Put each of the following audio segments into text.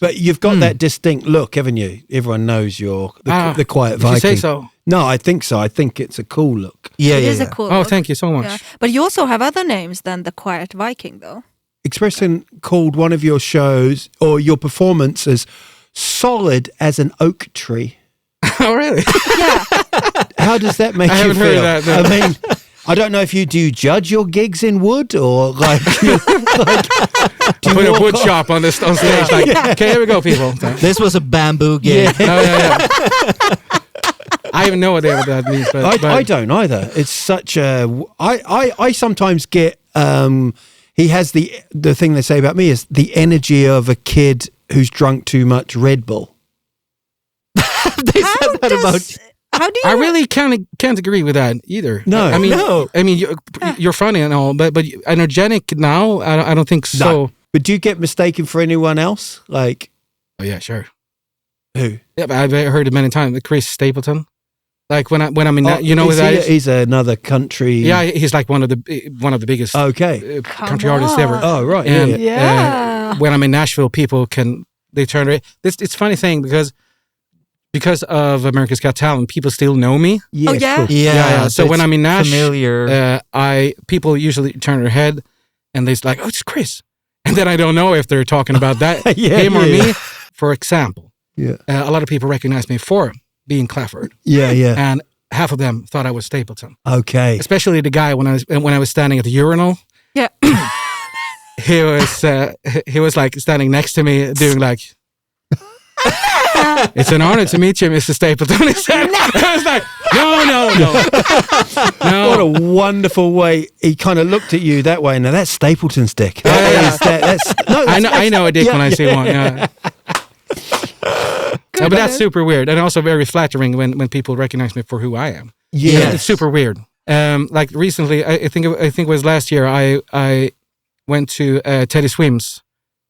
But you've got that distinct look, haven't you? Everyone knows you're the quiet Viking. You say so? No, I think so. I think it's a cool look. Yeah, It is a cool Oh, look. thank you so much. Yeah. But you also have other names than the Quiet Viking, though. Expression called one of your shows or your performance as solid as an oak tree. Oh, really? Yeah. How does that make I you haven't feel? heard that, no. I mean, I don't know if you do judge your gigs in wood or like do you Put a walk wood off- shop on this on stage. Like, okay, here we go, people. This was a bamboo gig. Yeah. I have no idea what that means, but I don't either. It's such a. I sometimes get. He has the thing they say about me is the energy of a kid who's drunk too much Red Bull. They said that about you. How do you... I really can't agree with that either. No. I mean, No. you're funny and all, but energetic now. I don't think so. No. But do you get mistaken for anyone else? Like Oh yeah, sure. who? Yeah, but I've heard it many times. Chris Stapleton. Like when I'm in that, you know who is that he, is? he's another country. Yeah, he's like one of the biggest Okay. country artists ever. Oh right. And Yeah. when I'm in Nashville, people they turn it. It's a funny thing because of America's Got Talent, people still know me. Yeah. Oh, yeah? Cool. Yeah. So when it's I'm in Nashville, familiar. people usually turn their head and they're like, "Oh, it's Chris," and then I don't know if they're talking about that him or me. For example, a lot of people recognize me for being Kläfford, Yeah. and half of them thought I was Stapleton. Okay. Especially the guy when I was standing at the urinal. Yeah. he was like standing next to me doing like, "It's an honor to meet you, Mr. Stapleton." He said. I was like, no. What a wonderful way. He kind of looked at you that way. Now that's Stapleton's dick. I know a dick when I see one. Yeah. No, but that's super weird, and also very flattering when people recognize me for who I am. Yeah. It's super weird. Like recently, I think it was last year. I went to Teddy Swim's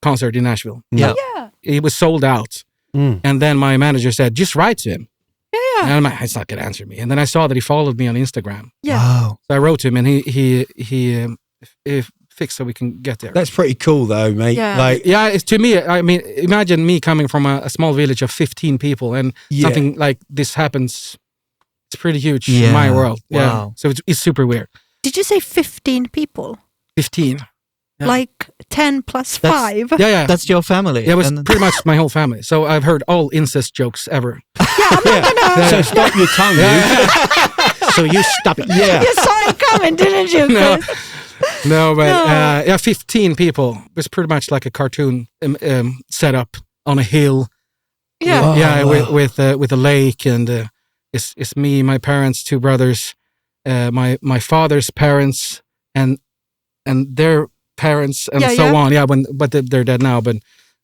concert in Nashville. Yeah. Yeah. It was sold out, and then my manager said, "Just write to him." Yeah. And I'm like, "He's not gonna answer me." And then I saw that he followed me on Instagram, Yeah. Wow. so I wrote to him, and he fixed so we can get there. That's pretty cool though, mate. Yeah. Like Yeah, it's to me. I mean, imagine me coming from a small village of 15 people, and something like this happens. It's pretty huge in my world. Yeah, Wow. so it's super weird. Did you say 15 people? 15. Yeah. Like 10 plus That's- 5? Yeah. That's your family. Yeah, it was And- pretty much my whole family. So I've heard all incest jokes ever. so stop your tongue, you. So you stop it. Yeah. You saw it coming, didn't you? No. Chris? No, but 15 people. It was pretty much like a cartoon set up on a hill. Yeah. Yeah, wow. with a lake, and it's me, my parents, two brothers, my father's parents, and their parents, and so on. Yeah, but they're dead now. But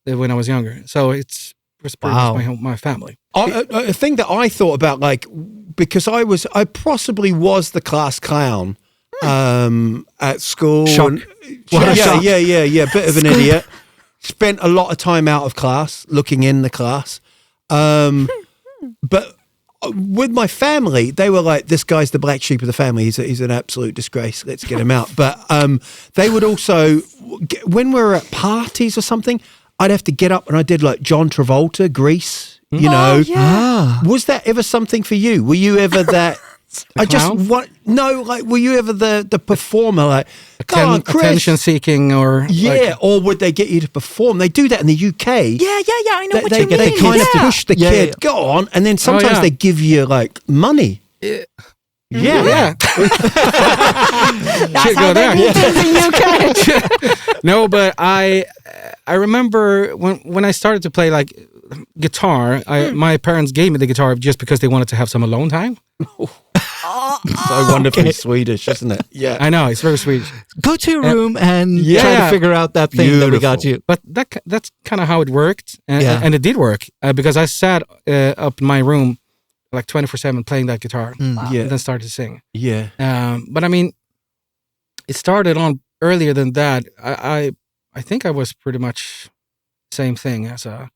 when I was younger, so it was pretty much my family. A thing that I thought about, like, because I possibly was the class clown at school. Shock. And, What a shock. yeah. Bit of an idiot. Spent a lot of time out of class, looking in the class. But with my family, they were like, "This guy's the black sheep of the family. He's an absolute disgrace. Let's get him out." But they would also, when we were at parties or something, I'd have to get up and I did like John Travolta, Grease. You know, yeah. was that ever something for you? Were you ever that? I just clown? want like, were you ever the performer? Like, come on, Chris. Attention seeking, or Yeah, or would they get you to perform? They do that in the UK. Yeah, I know what They you mean. kind of Yeah. push the kid, go on, and then sometimes yeah. they give you like money. yeah. That's Should how go they there. do things in UK. No, but I remember when I started to play like guitar, my parents gave me the guitar just because they wanted to have some alone time. So wonderfully Swedish, isn't it? Yeah. I know, it's very Swedish. Go to your room and Yeah. try to figure out that thing that we got Beautiful. you. But that's kind of how it worked, Yeah. and it did work because I sat up in my room like 24/7 playing that guitar, Yeah. and then started to sing. Yeah. But I mean, it started on earlier than that. I think I was pretty much same thing as a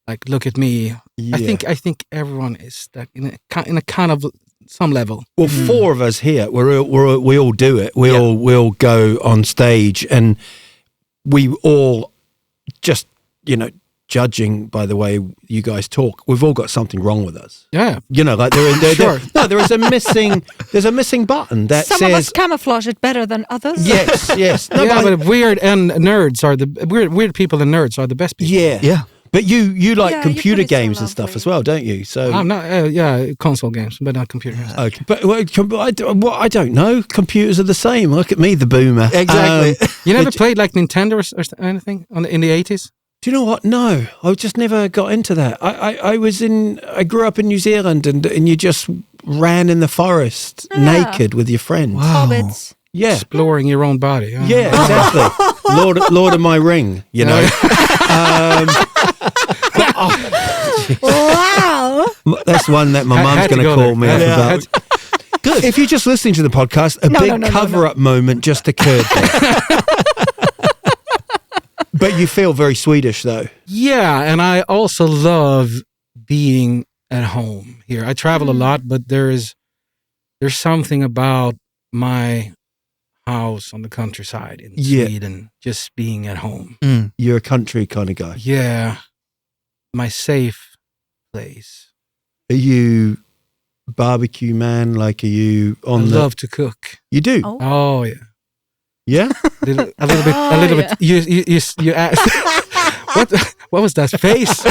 like look at me. Yeah. I think everyone is that in a kind of some level. Well, four of us here, we all do it. We all go on stage, and we all just judging by the way you guys talk, we've all got something wrong with us. Yeah. You know, like there is a missing button that Some says of us camouflage it better than others. yes. No, yeah, but weird and nerds are the weird people and nerds are the best people. yeah. But you like Yeah, computer you're pretty games so and stuff lovely. as well, don't you? So I'm not. Console games, but not computer games. okay, but I don't know. Computers are the same. Look at me, the boomer. Exactly. You never played like Nintendo or anything in the 80s? Do you know what? No, I just never got into that. I grew up in New Zealand, and you just ran in the forest naked with your friends. Hobbits. Yeah, Exploring your own body. yeah, exactly. Lord of my ring. You know. Wow. That's one that my I mum's had to going to go call there. me I up had- about. Good. If you're just listening to the podcast, a big cover-up moment just occurred there. But you feel very Swedish, though. Yeah, and I also love being at home here. I travel a lot, but there's something about my house on the countryside in Sweden, just being at home. You're a country kind of guy. Yeah, my safe place. Are you barbecue man? Like, are you I on love to cook. You do? Oh. Oh yeah, Yeah? a little bit. You asked. What was that face?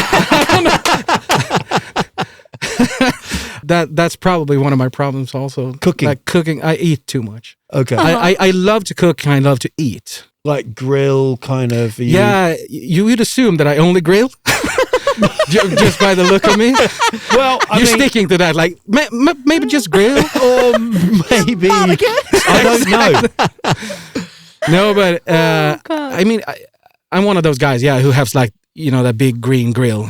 That's probably one of my problems also. Cooking. Like cooking, I eat too much. Okay. I love to cook and I love to eat. Like grill kind of? are you- Yeah, you would assume that I only grill. Just by the look of me. Well, You're sticking to that, like maybe just grill. or maybe. I don't know. No, but God. I mean, I'm one of those guys, who has like that big green grill.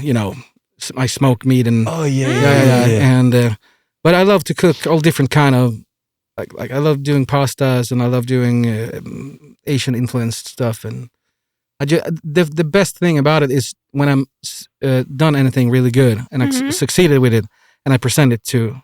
I smoke meat and Oh, yeah. and but I love to cook all different kind of like I love doing pastas and I love doing Asian influenced stuff and the best thing about it is when I'm done anything really good and I succeeded with it and I present it to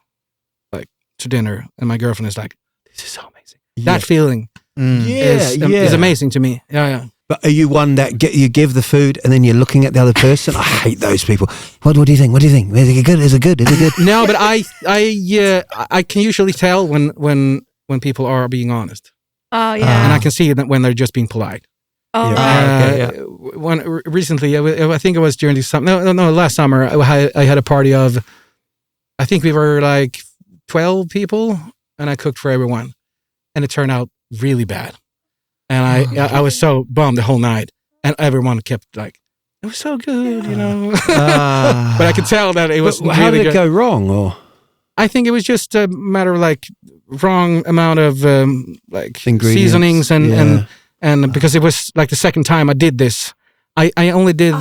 dinner and my girlfriend is like, this is so amazing. That feeling is amazing to me. Yeah. But are you one that you give the food and then you're looking at the other person? I hate those people. What do you think? What do you think? Is it good? Is it good? Is it good? No, but I can usually tell when people are being honest. Oh yeah. And I can see that when they're just being polite. Oh, Yeah. right. When recently, I think it was during the summer. No, last summer I had a party of, I think we were like 12 people, and I cooked for everyone, and it turned out really bad, and I was so bummed the whole night, and everyone kept like, it was so good, but I could tell that it was. How really did it good. go wrong? Or I think it was just a matter of like wrong amount of Ingredients, seasonings and because it was like the second time I did this, I only did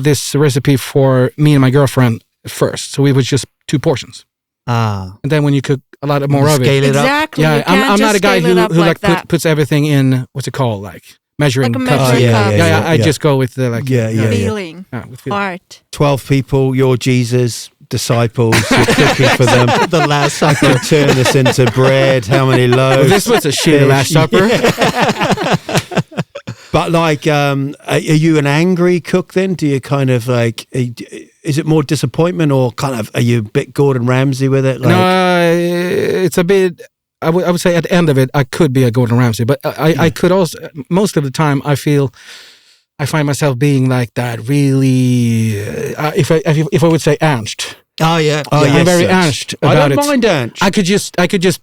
this recipe for me and my girlfriend first, so it was just 2 portions. And then when you cook a lot more of it, Scale it up. Exactly. yeah, You can't I'm not a just guy scale it up who like that. puts everything in what's it called, like measuring Like a cups. measuring cup. yeah. I just go with the like Yeah. Feeling, with feeling. heart. 12 people, you're Jesus, disciples, you're cooking for them. The Last Supper. You turn this into bread, how many Well, loaves? this was a shitty Last Supper. But like, are you an angry cook then? Do you kind of like, is it more disappointment or kind of, are you a bit Gordon Ramsay with it? Like, No, it's a bit. I would say at the end of it, I could be a Gordon Ramsay, but I could also, most of the time, I find myself being like that. Really, if I would say Ernst. Oh yeah. I'm very Ernst I about don't it. mind Ernst. I could just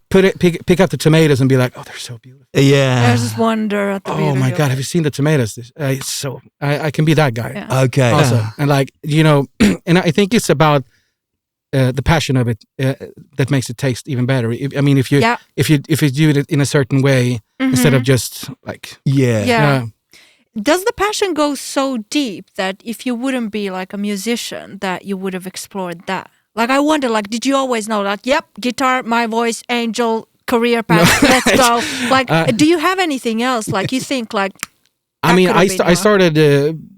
pick up the tomatoes and be like, oh, they're so beautiful. Yeah. There's this wonder at the Oh beauty my of God, it. have you seen the tomatoes? It's so I can be that guy. Yeah. Okay. Also, and like and I think it's about the passion of it that makes it taste even better. I mean, if you do it in a certain way instead of just like Yeah. Does the passion go so deep that if you wouldn't be like a musician, that you would have explored that? Like, I wonder, like, did you always know, like, yep, guitar, my voice, angel, career path, let's go. Like, do you have anything else? Like, you think, like, I mean, I I started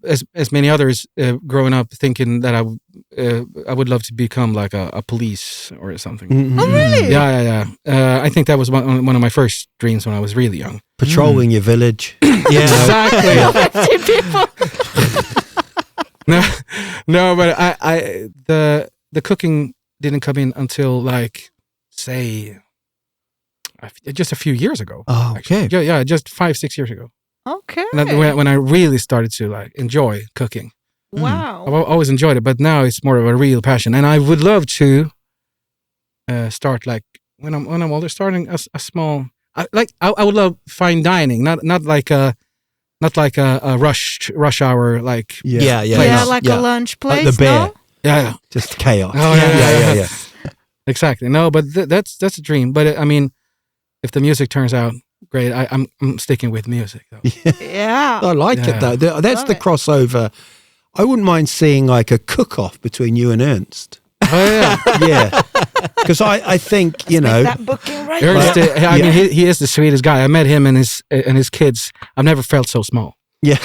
as many others growing up thinking that I would love to become like a police or something. Mm-hmm. Oh, really? Yeah. I think that was one of my first dreams when I was really young. Patrolling your village. Yeah, exactly. 50 people. no, but the cooking didn't come in until like say just a few years ago. Oh, okay. Actually. Yeah, just 5-6 years ago. Okay. And then when I really started to like enjoy cooking. Wow. I've always enjoyed it, but now it's more of a real passion. And I would love to start like when I'm older, starting a small. I would love fine dining, not like a rush hour like Yeah, like a lunch place. Like the bear. No? yeah. Just chaos. Oh, yeah. Exactly. No, but that's a dream. But I mean, if the music turns out great, I'm sticking with music. Though. Yeah. I like it though. That's Love the it. crossover. I wouldn't mind seeing like a cook-off between you and Ernst. Oh yeah. Yeah, because I think That booking right. Ernst, Like- I mean, he is the sweetest guy. I met him and his kids. I've never felt so small. Yeah.